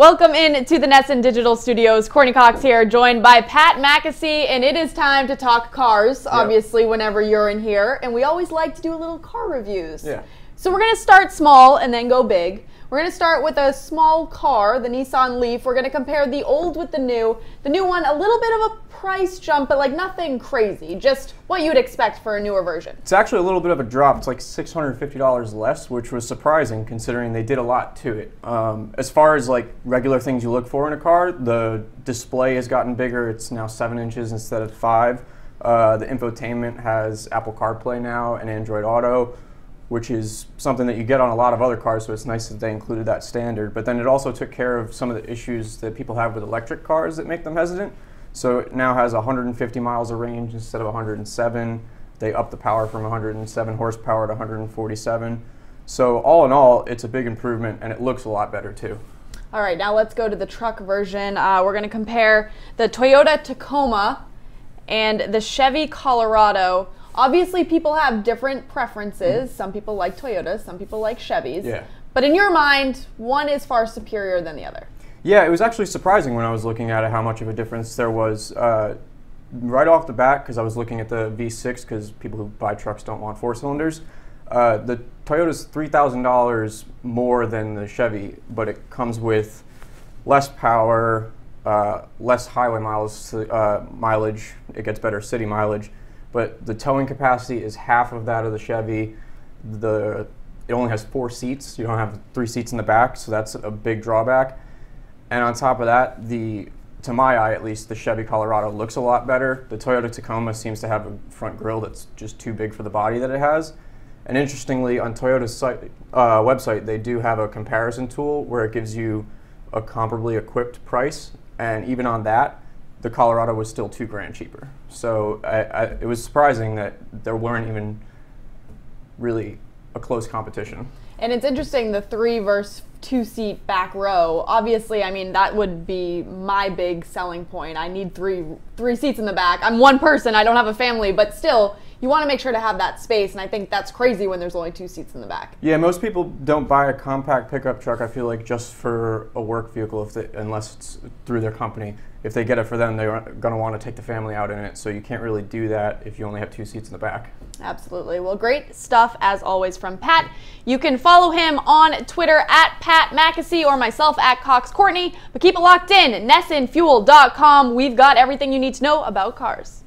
Welcome in to the NESN Digital Studios. Courtney Cox here, joined by Pat McAsee, and it is time to talk cars, obviously, whenever you're in here. And we always like to do a little car reviews. Yeah. So we're going to start small and then go big. We're going to start with a small car, the Nissan Leaf. We're going to compare the old with the new. The new one, a little bit of a price jump, but like nothing crazy, just what you'd expect for a newer version. It's actually a little bit of a drop. It's like $650 less, which was surprising considering they did a lot to it. As far as like regular things you look for in a car, the display has gotten bigger. It's now 7 inches instead of 5. The infotainment has Apple CarPlay now and Android Auto, which is something that you get on a lot of other cars, so it's nice that they included that standard. But then it also took care of some of the issues that people have with electric cars that make them hesitant. So it now has 150 miles of range instead of 107. They upped the power from 107 horsepower to 147. So all in all, it's a big improvement, and it looks a lot better too. All right, now let's go to the truck version. We're going to compare the Toyota Tacoma and the Chevy Colorado. Obviously, people have different preferences. Some people like Toyotas, some people like Chevys. Yeah. But in your mind, one is far superior than the other. Yeah, it was actually surprising when I was looking at it how much of a difference there was. Right off the bat, because I was looking at the V6, because people who buy trucks don't want 4 cylinders. The Toyota's $3,000 more than the Chevy, but it comes with less power, less highway mileage. It gets better city mileage. But the towing capacity is half of that of the Chevy. It only has 4 seats. You don't have 3 seats in the back, so that's a big drawback. And on top of that, to my eye at least, the Chevy Colorado looks a lot better. The Toyota Tacoma seems to have a front grille that's just too big for the body that it has. And interestingly, on Toyota's website, they do have a comparison tool where it gives you a comparably equipped price. And even on that, the Colorado was still $2,000 cheaper. So it was surprising that there weren't even really a close competition. And it's interesting, the 3 versus 2 seat back row. Obviously, I mean, that would be my big selling point. I need three seats in the back. I'm one person, I don't have a family, but still, you want to make sure to have that space, and I think that's crazy when there's only 2 seats in the back. Yeah, most people don't buy a compact pickup truck, I feel like, just for a work vehicle, unless it's through their company. If they get it for them, they're going to want to take the family out in it, so you can't really do that if you only have 2 seats in the back. Absolutely. Well, great stuff, as always, from Pat. You can follow him on Twitter at Pat McAsee or myself at Cox Courtney, but keep it locked in, NESNfuel.com. We've got everything you need to know about cars.